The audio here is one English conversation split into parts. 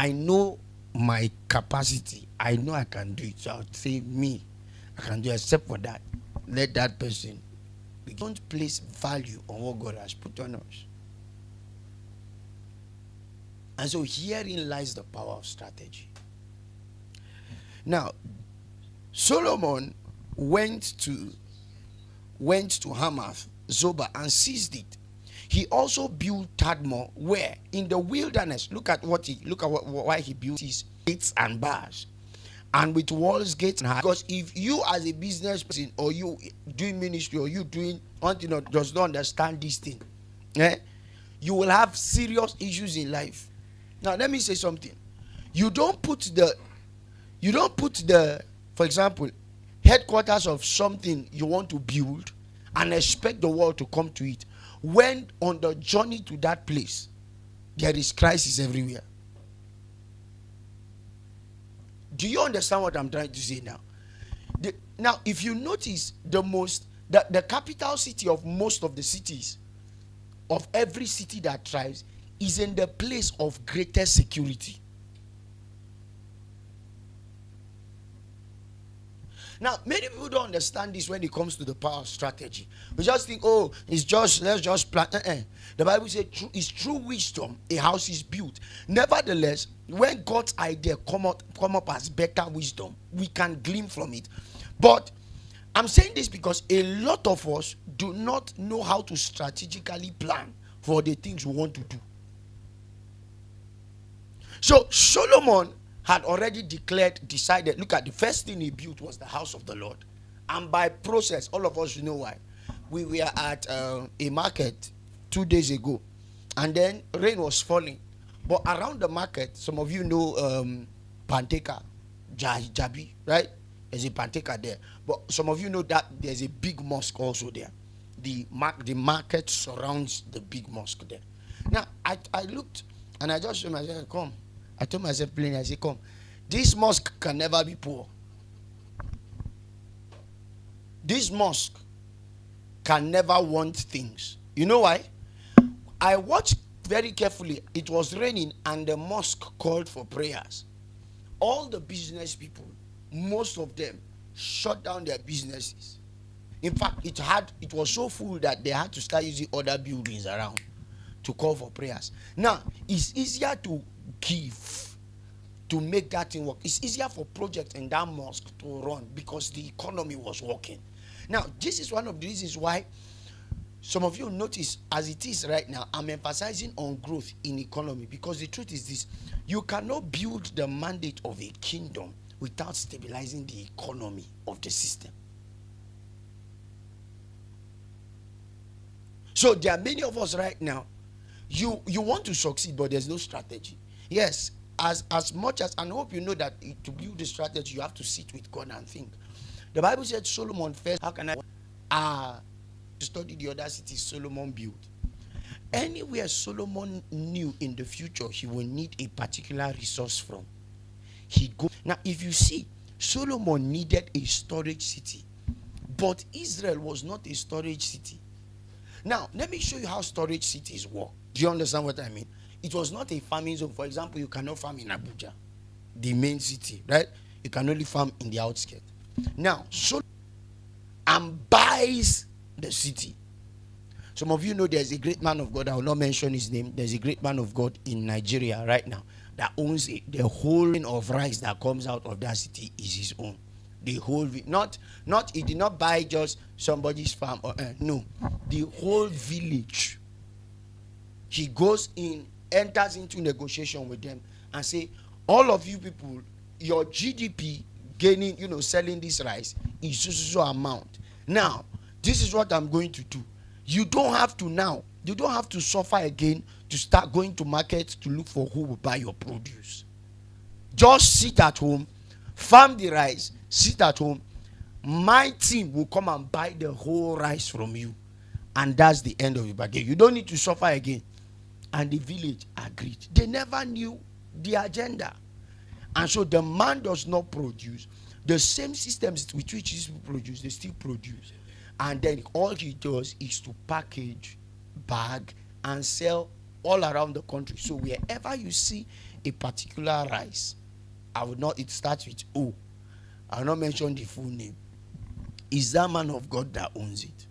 I know my capacity. I know I can do it. So I'll say me, I can do it. Except for that, let that person. We don't place value on what God has put on us. And so herein lies the power of strategy. Now, Solomon went to Hamath, Zobah, and seized it. He also built Tadmor, where in the wilderness, look at why he built his gates and bars, and with walls, gates, and because if you as a business person, or you doing ministry, or you doing something, or does not understand this thing, you will have serious issues in life. Now let me say something. You don't put the, for example, headquarters of something you want to build and expect the world to come to it, when on the journey to that place there is crisis everywhere. Do you understand what I'm trying to say now? Now if you notice, the capital city of most of the cities, of every city that thrives, is in the place of greatest security. Now, many people don't understand this when it comes to the power of strategy. We just think, oh, let's just plan. The Bible says it's through wisdom a house is built. Nevertheless, when God's idea come up as better wisdom, we can glean from it. But I'm saying this because a lot of us do not know how to strategically plan for the things we want to do. So Solomon had already decided, look at the first thing he built was the house of the Lord. And by process, all of us know why. We were at a market 2 days ago, and then rain was falling. But around the market, some of you know Panteka, Jabi, right? There's a Panteka there. But some of you know that there's a big mosque also there. The market surrounds the big mosque there. Now, I looked, and I just told myself, come. I told myself plainly, I said, come, this mosque can never be poor. This mosque can never want things. You know why? I watched very carefully. It was raining and the mosque called for prayers. All the business people, most of them, shut down their businesses. In fact, it was so full that they had to start using other buildings around to call for prayers. Now, it's easier to give to make that thing work. It's easier for projects in that mosque to run because the economy was working. Now, this is one of the reasons why some of you notice, as it is right now, I'm emphasizing on growth in economy, because the truth is this: you cannot build the mandate of a kingdom without stabilizing the economy of the system. So there are many of us right now, you want to succeed, but there's no strategy. Yes, as much as, and I hope you know that to build the strategy, you have to sit with God and think. The Bible said Solomon first, how can I study the other cities Solomon built? Anywhere Solomon knew in the future he will need a particular resource from, he go. Now, if you see, Solomon needed a storage city, but Israel was not a storage city. Now, let me show you how storage cities work. Do you understand what I mean? It was not a farming zone. For example, you cannot farm in Abuja, the main city, right? You can only farm in the outskirts. Now, Solomon buys the city. Some of you know there's a great man of God, I will not mention his name. There's a great man of God in Nigeria right now that owns the whole of rice that comes out of that city is his own. The whole, not he did not buy just somebody's farm or no, the whole village. He goes in, enters into negotiation with them and say, all of you people, your GDP gaining, selling this rice is so amount. Now, this is what I'm going to do. You don't have to suffer again to start going to market to look for who will buy your produce. Just sit at home, farm the rice, sit at home. My team will come and buy the whole rice from you. And that's the end of the bargain. You don't need to suffer again. And the village agreed. They never knew the agenda. And so the man does not produce. The same systems with which these people produce, they still produce. And then all he does is to package, bag, and sell all around the country. So wherever you see a particular rice. I will not, it starts with O. I will not mention the full name. Is that man of God that owns it?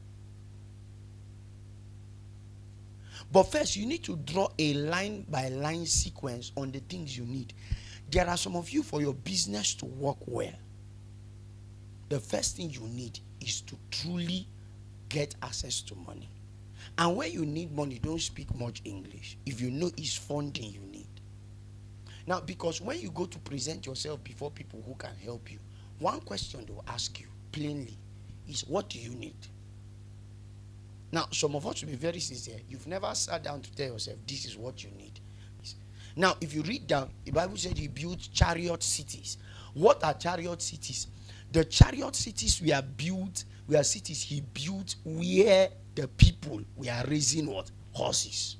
But first, you need to draw a line by line sequence on the things you need. There are some of you, for your business to work well, the first thing you need is to truly get access to money. And when you need money, don't speak much English. If you know it's funding you need. Now, because when you go to present yourself before people who can help you, one question they will ask you plainly is, what do you need? Now, some of us will be very sincere. You've never sat down to tell yourself, this is what you need. Now, if you read down, the Bible said he built chariot cities. What are chariot cities? The chariot cities were cities he built where the people were raising what? Horses.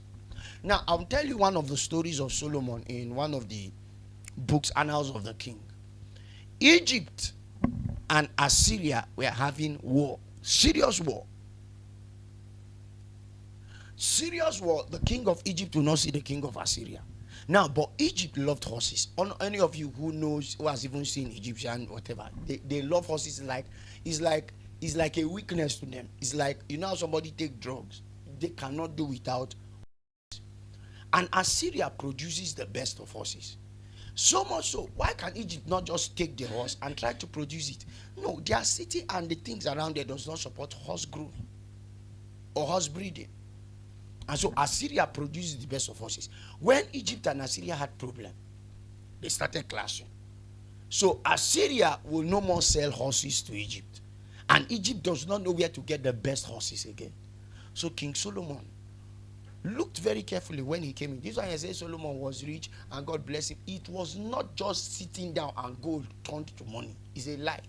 Now, I'll tell you one of the stories of Solomon in one of the books, Annals of the King. Egypt and Assyria were having war. Serious war. Serious war. The king of Egypt will not see the king of Assyria. Now, but Egypt loved horses. Any of you who knows, who has even seen Egyptian whatever, they love horses. It's like a weakness to them. It's like, you know how somebody take drugs, they cannot do without. And Assyria produces the best of horses. So much so, why can Egypt not just take the horse and try to produce it? No, their city and the things around there does not support horse grooming or horse breeding. And so Assyria produces the best of horses. When Egypt and Assyria had problem, they started clashing. So Assyria will no more sell horses to Egypt. And Egypt does not know where to get the best horses again. So King Solomon looked very carefully when he came in. This is why I say Solomon was rich and God bless him. It was not just sitting down and gold turned to money. It's a lie.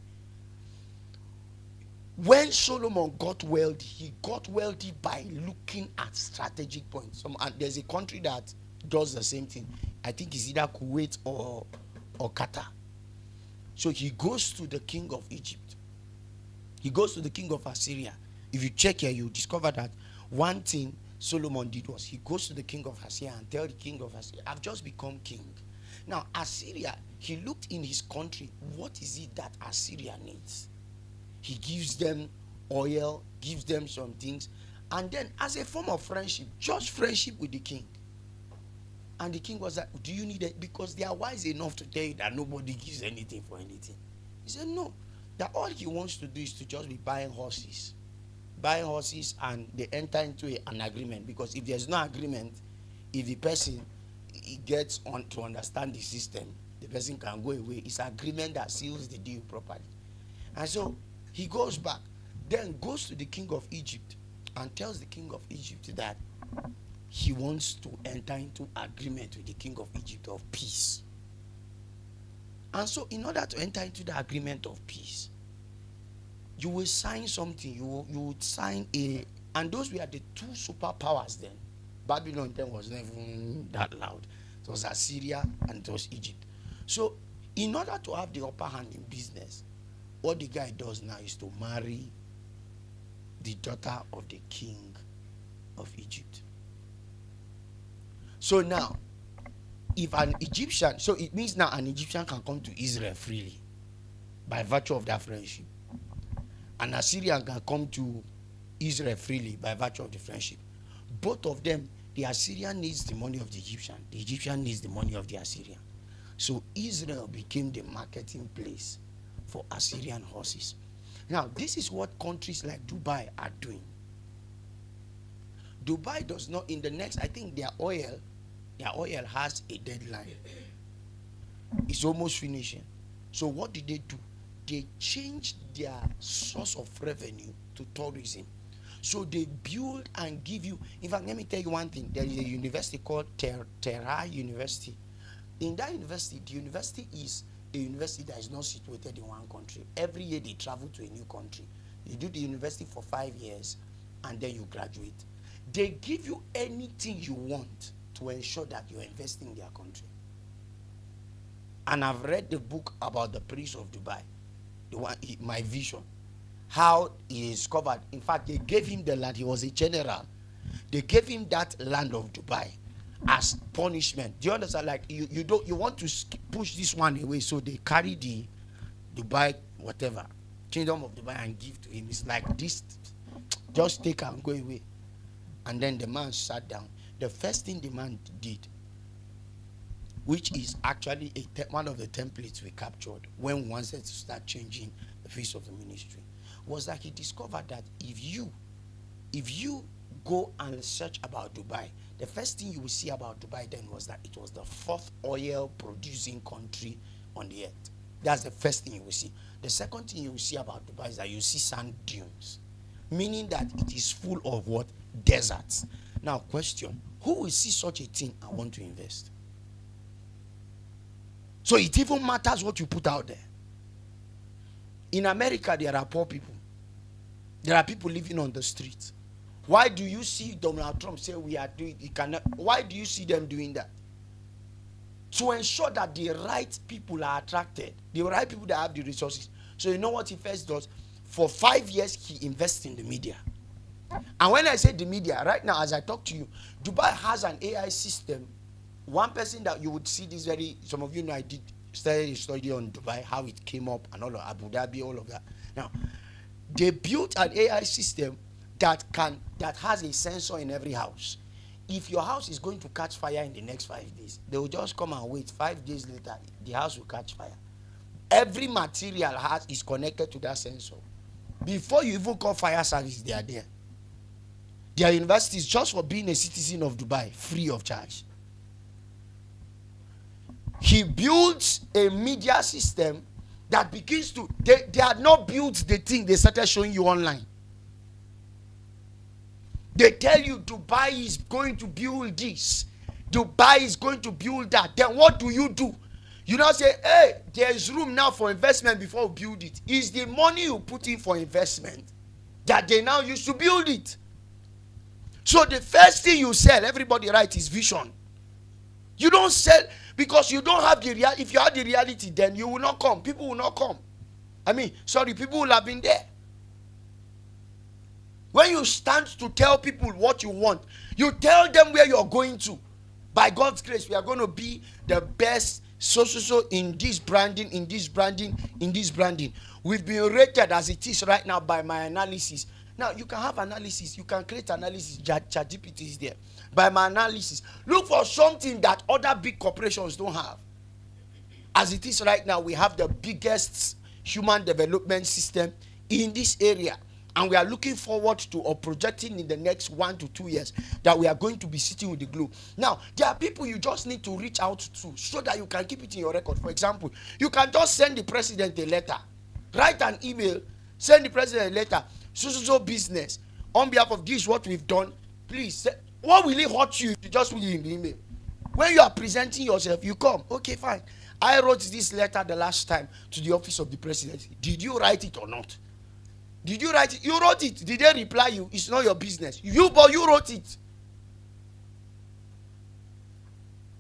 When Solomon got wealthy, he got wealthy by looking at strategic points. And there's a country that does the same thing. I think it's either Kuwait or Qatar. So he goes to the king of Egypt. He goes to the king of Assyria. If you check here, you discover that one thing Solomon did was he goes to the king of Assyria and tell the king of Assyria, I've just become king. Now, Assyria, he looked in his country. What is it that Assyria needs? He gives them oil, gives them some things, and then as a form of friendship, just friendship with the king. And the king was like, do you need it? Because they are wise enough to tell you that nobody gives anything for anything. He said, no, that all he wants to do is to just be buying horses. Buying horses, and they enter into an agreement. Because if there's no agreement, if the person gets on to understand the system, the person can go away. It's agreement that seals the deal properly. And so he goes back, then goes to the king of Egypt and tells the king of Egypt that he wants to enter into agreement with the king of Egypt of peace. And so in order to enter into the agreement of peace, you will sign something. You would sign and those were the two superpowers then. Babylon then was never that loud. It was Assyria and it was Egypt. So in order to have the upper hand in business, what the guy does now is to marry the daughter of the king of Egypt. So now, if an Egyptian, so it means now an Egyptian can come to Israel freely by virtue of that friendship. An Assyrian can come to Israel freely by virtue of the friendship. Both of them, the Assyrian needs the money of the Egyptian needs the money of the Assyrian. So Israel became the marketing place for Assyrian horses. Now, this is what countries like Dubai are doing. Dubai does not, in the next, I think their oil has a deadline. It's almost finishing. So what did they do? They changed their source of revenue to tourism. So they build and give you, in fact, let me tell you one thing. There is a university called Terra University. In that university, the university is a university that is not situated in one country. Every year they travel to a new country. You do the university for 5 years and then you graduate. They give you anything you want to ensure that you're investing in their country. And I've read the book about the Prince of Dubai, the one, My Vision, how he is covered. In fact, they gave him the land. He was a general. They gave him that land of Dubai. as punishment. Do you understand? Like you don't, you want to push this one away, so they carry the Dubai whatever kingdom of Dubai and give to him. It's like this, just take and go away. And then the man sat down. The first thing the man did, which is actually one of the templates we captured when we wanted to start changing the face of the ministry, was that he discovered that if you go and search about Dubai, the first thing you will see about Dubai then was that it was the fourth oil producing country on the earth. That's the first thing you will see. The second thing you will see about Dubai is that you see sand dunes, meaning that it is full of what? Deserts. Now question, who will see such a thing and want to invest? So it even matters what you put out there. In America, there are poor people. There are people living on the streets. Why do you see Donald Trump say we are doing it? Why do you see them doing that? To ensure that the right people are attracted, the right people that have the resources. So you know what he first does? For 5 years, he invests in the media. And when I say the media, right now as I talk to you, Dubai has an AI system. One person that you would see this some of you know I did study a study on Dubai, how it came up and all of Abu Dhabi, all of that. Now, they built an AI system that has a sensor in every house. If your house is going to catch fire in the next 5 days, they will just come and wait. 5 days later, the house will catch fire. Every material is connected to that sensor. Before you even call fire service, they are there. Their universities, just for being a citizen of Dubai, free of charge. He builds a media system that begins to, they had not built the thing they started showing you online. They tell you Dubai is going to build this, Dubai is going to build that. Then what do? You now say, hey, there is room now for investment before we build it. It's the money you put in for investment that they now use to build it. So the first thing you sell, everybody writes, is vision. You don't sell because you don't have the reality. If you have the reality, then you will not come. People will not come. People will have been there. When you stand to tell people what you want, you tell them where you're going to. By God's grace, we are going to be the best so in this branding, in this branding, in this branding. We've been rated as it is right now by my analysis. Now, you can have analysis. You can create analysis. ChatGPT is there. By my analysis, look for something that other big corporations don't have. As it is right now, we have the biggest human development system in this area. And we are looking forward to or projecting in the next 1 to 2 years that we are going to be sitting with the globe. Now, there are people you just need to reach out to so that you can keep it in your record. For example, you can just send the president a letter. Write an email. Send the president a letter. So business. On behalf of this, what we've done, please. What will it hurt you if you just put it in the email? When you are presenting yourself, you come. Okay, fine. I wrote this letter the last time to the office of the presidency. Did you write it or not? Did you write it? You wrote it. Did they reply you? It's not your business. You wrote it.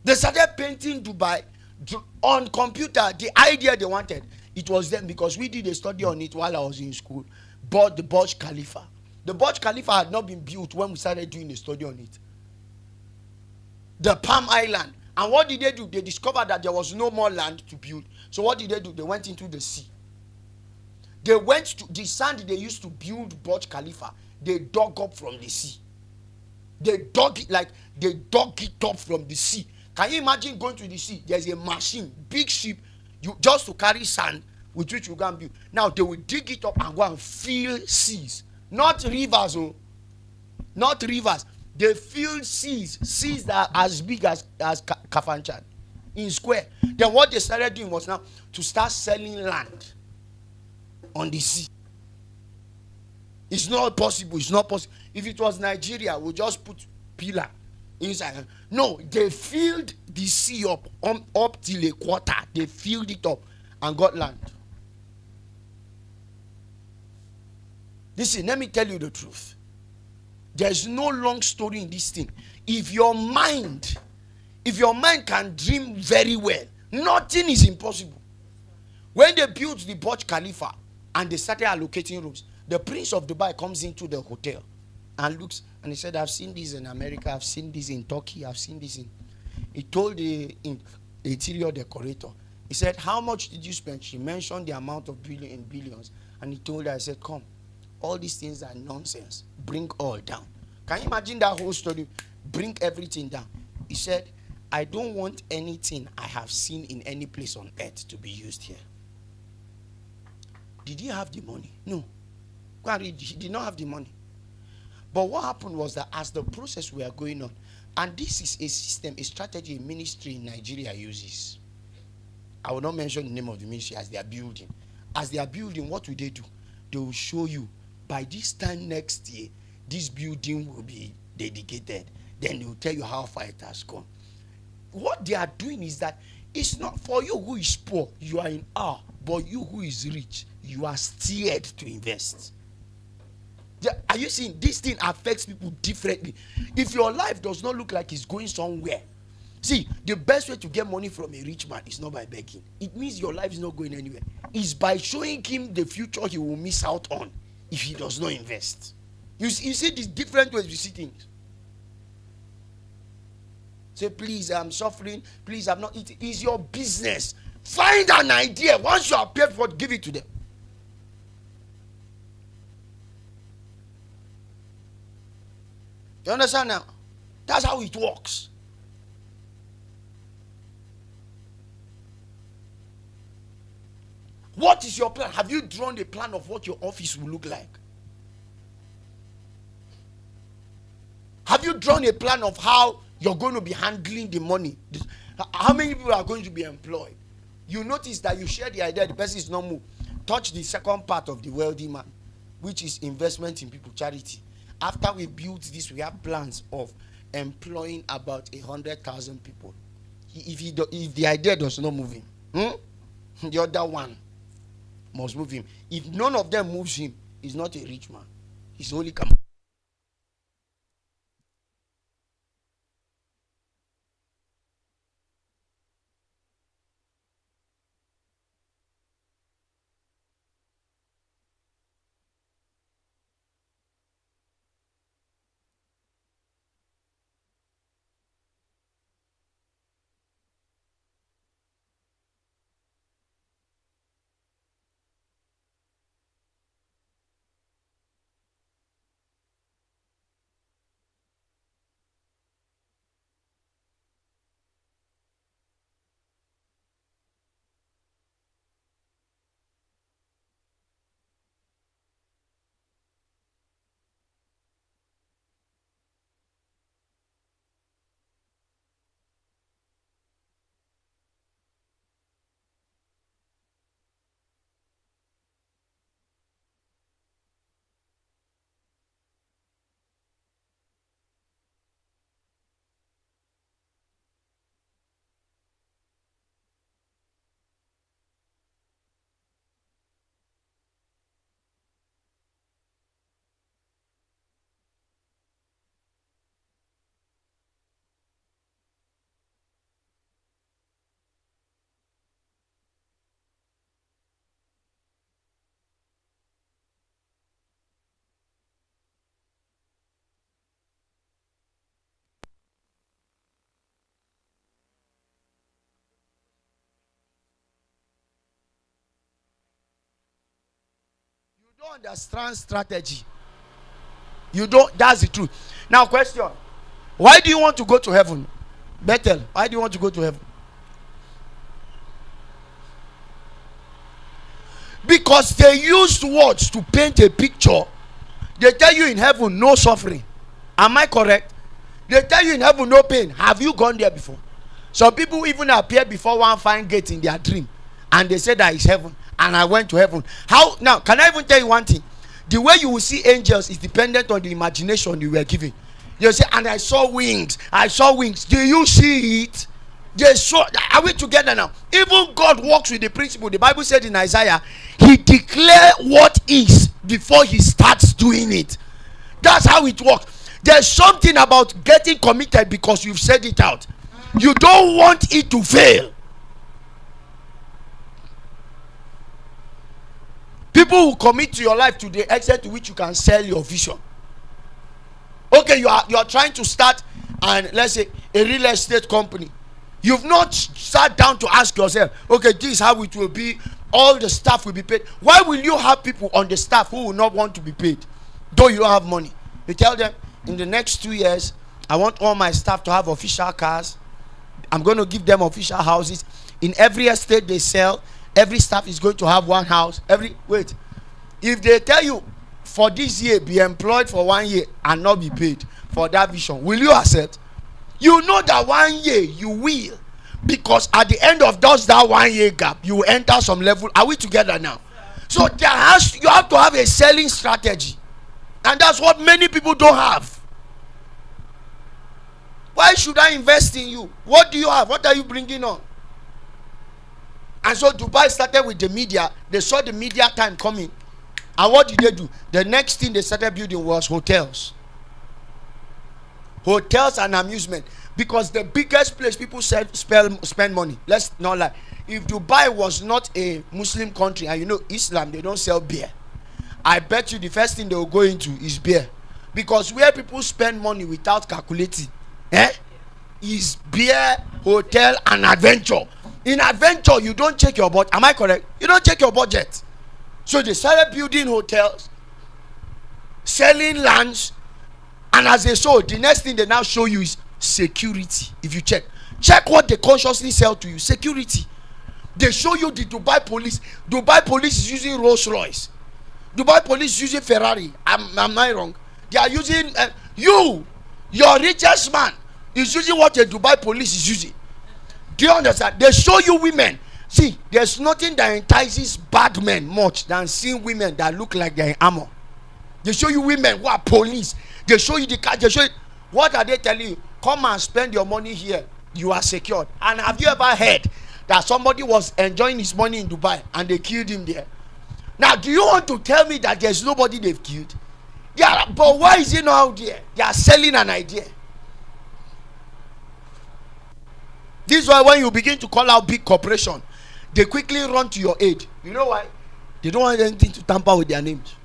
They started painting Dubai on computer. The idea they wanted, it was them because we did a study on it while I was in school. But the Burj Khalifa. The Burj Khalifa had not been built when we started doing a study on it. The Palm Island. And what did they do? They discovered that there was no more land to build. So what did they do? They went into the sea. They went to the sand they used to build Burj Khalifa. They dug up from the sea. They dug it up from the sea. Can you imagine going to the sea? There's a machine, big ship, just to carry sand with which you can build. Now they will dig it up and go and fill seas. Not rivers, not rivers. They fill seas that are as big as Kafanchan in square. Then what they started doing was now to start selling land on the sea. It's not possible. It's not possible. If it was Nigeria, we'll just put pillar inside. No, they filled the sea up till a quarter. They filled it up and got land. Listen, let me tell you the truth. There's no long story in this thing. If your mind can dream very well, nothing is impossible. When they built the Burj Khalifa and they started allocating rooms, the Prince of Dubai comes into the hotel and looks, and he said, I've seen this in America, I've seen this in Turkey, I've seen this in. He told the interior decorator, he said, how much did you spend? She mentioned the amount of billions, and he told her, I said, come, all these things are nonsense, bring all down. Can you imagine that whole story? Bring everything down. He said, I don't want anything I have seen in any place on earth to be used here. Did he have the money? No. Go and read. He did not have the money. But what happened was that as the process were going on, and this is a system, a strategy, a ministry in Nigeria uses. I will not mention the name of the ministry as they are building. As they are building, what will they do? They will show you, by this time next year, this building will be dedicated. Then they will tell you how far it has gone. What they are doing is that it's not for you who is poor, you are in awe, but you who is rich, you are steered to invest. Are you seeing? This thing affects people differently. If your life does not look like it's going somewhere, see, the best way to get money from a rich man is not by begging. It means your life is not going anywhere. It's by showing him the future he will miss out on if he does not invest. You see these different ways we see things. Say, please, I'm suffering. Please, I'm not eating. It's your business. Find an idea. Once you are paid for it, give it to them. You understand now? That's how it works. What is your plan? Have you drawn a plan of what your office will look like? Have you drawn a plan of how you're going to be handling the money? How many people are going to be employed? You notice that you share the idea, the person is not moved. Touch the second part of the wealthy man, which is investment in people, charity. After we built this, we have plans of employing about 100,000 people. If the idea does not move him, the other one must move him. If none of them moves him, he's not a rich man. He's only come. You don't understand strategy. You don't. That's the truth. Now, question: why do you want to go to heaven, Bethel? Why do you want to go to heaven? Because they used words to paint a picture. They tell you in heaven no suffering. Am I correct? They tell you in heaven no pain. Have you gone there before? Some people even appear before one fine gate in their dream, and they say that is heaven. And I went to heaven. How now? Can I even tell you one thing? The way you will see angels is dependent on the imagination you were given. You say, and I saw wings. I saw wings. Do you see it? They saw. Are we together now? Even God works with the principle. The Bible said in Isaiah, He declares what is before He starts doing it. That's how it works. There's something about getting committed because you've said it out. You don't want it to fail. People will commit to your life to the extent to which you can sell your vision. Okay, you are trying to start, and let's say a real estate company. You've not sat down to ask yourself, okay, this is how it will be. All the staff will be paid. Why will you have people on the staff who will not want to be paid, though you don't have money? You tell them, in the next 2 years, I want all my staff to have official cars. I'm going to give them official houses. In every estate they sell, every staff is going to have one house. Wait, if they tell you for this year, be employed for 1 year and not be paid for that vision, will you accept? You know that 1 year you will, because at the end of that 1 year gap, you will enter some level. Are we together now? So you have to have a selling strategy, and that's what many people don't have. Why should I invest in you? What do you have? What are you bringing on? And so Dubai started with the media. They saw the media time coming, and what did they do? The next thing they started building was hotels and amusement, because the biggest place people spend money. Let's not lie. If Dubai was not a Muslim country, and you know Islam, they don't sell beer, I bet you the first thing they will go into is beer, because where people spend money without calculating is beer, hotel, and adventure. In adventure, you don't check your budget. Am I correct? You don't check your budget. So they started building hotels, selling lands, and as they sold, the next thing they now show you is security. If you check what they consciously sell to you, security. They show you the Dubai police. Dubai police is using Rolls Royce. Dubai police is using Ferrari. Am I wrong? They are using your richest man is using what the Dubai police is using. Do you understand? They show you women. See, there's nothing that entices bad men much than seeing women that look like they're in armor. They show you women who are police. They show you the car. They show you. What are they telling you? Come and spend your money here. You are secured. And have you ever heard that somebody was enjoying his money in Dubai and they killed him there? Now, do you want to tell me that there's nobody they've killed? Yeah, but why is he not out there? They are selling an idea. This is why when you begin to call out big corporation, they quickly run to your aid. You know why? They don't want anything to tamper with their names.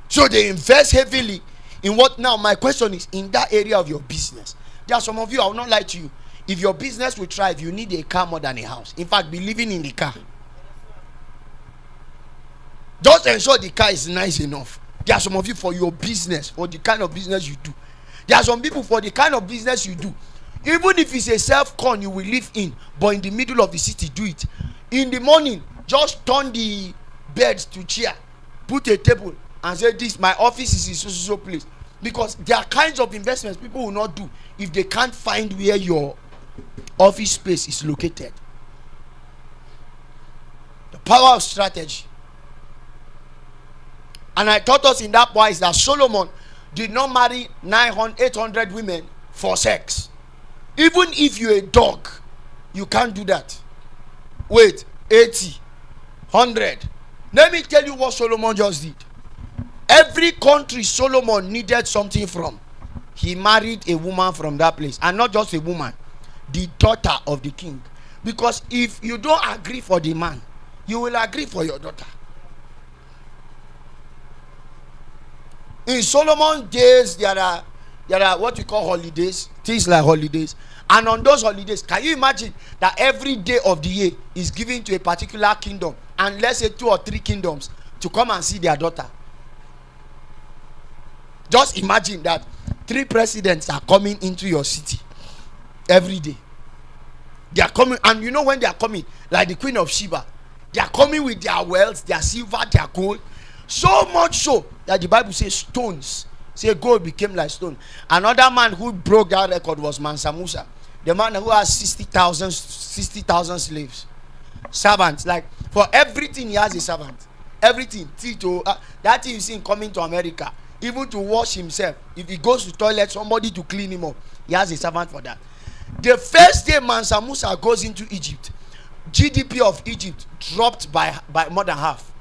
So they invest heavily in what? Now my question is, in that area of your business, there are some of you, I will not lie to you, if your business will thrive, you need a car more than a house. In fact, be living in the car. Just ensure the car is nice enough. There are some of you, for your business, for the kind of business you do. There are some people, for the kind of business you do, even if it's a self-con you will live in, but in the middle of the city, do it. In the morning, just turn the bed to chair, put a table, and say, this, my office is in so place. Because there are kinds of investments people will not do if they can't find where your office space is located. The power of strategy. And I taught us in that wise that Solomon did not marry 800 women for sex. Even if you're a dog, you can't do that. Wait, 80, 100. Let me tell you what Solomon just did. Every country Solomon needed something from, he married a woman from that place. And not just a woman, the daughter of the king. Because if you don't agree for the man, you will agree for your daughter. In Solomon's days, there are what we call holidays, things like holidays. And on those holidays, can you imagine that every day of the year is given to a particular kingdom, and let's say 2 or 3 kingdoms to come and see their daughter? Just imagine that 3 presidents are coming into your city every day. They are coming, and you know when they are coming, like the Queen of Sheba, they are coming with their wealth, their silver, their gold. So much so that the Bible says stones, say gold became like stone. Another man who broke that record was Mansa Musa, the man who has 60,000 slaves, servants. Like for everything he has a servant. Everything. That thing you see him coming to America, even to wash himself. If he goes to the toilet, somebody to clean him up, he has a servant for that. The first day Mansa Musa goes into Egypt, GDP of Egypt dropped by more than half.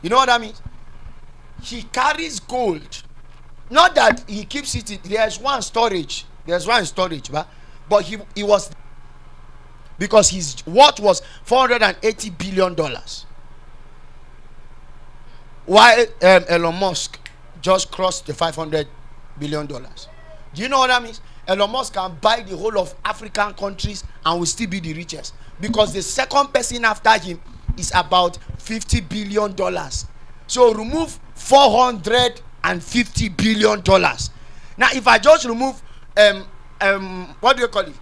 You know what that means? He carries gold. Not that he keeps it. There's one storage, but he was, because his worth was $480 billion. Why Elon Musk just crossed the $500 billion? Do you know what that means? Elon Musk can buy the whole of African countries and will still be the richest, because the second person after him is about $50 billion. So remove $450 billion. Now if I just remove what do you call it,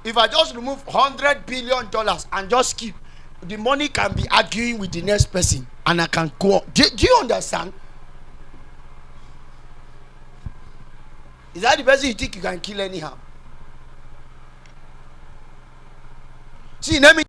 if I just remove $100 billion and just keep, the money can be arguing with the next person and I can go. Do you understand? Is that the person you think you can kill anyhow? See, let me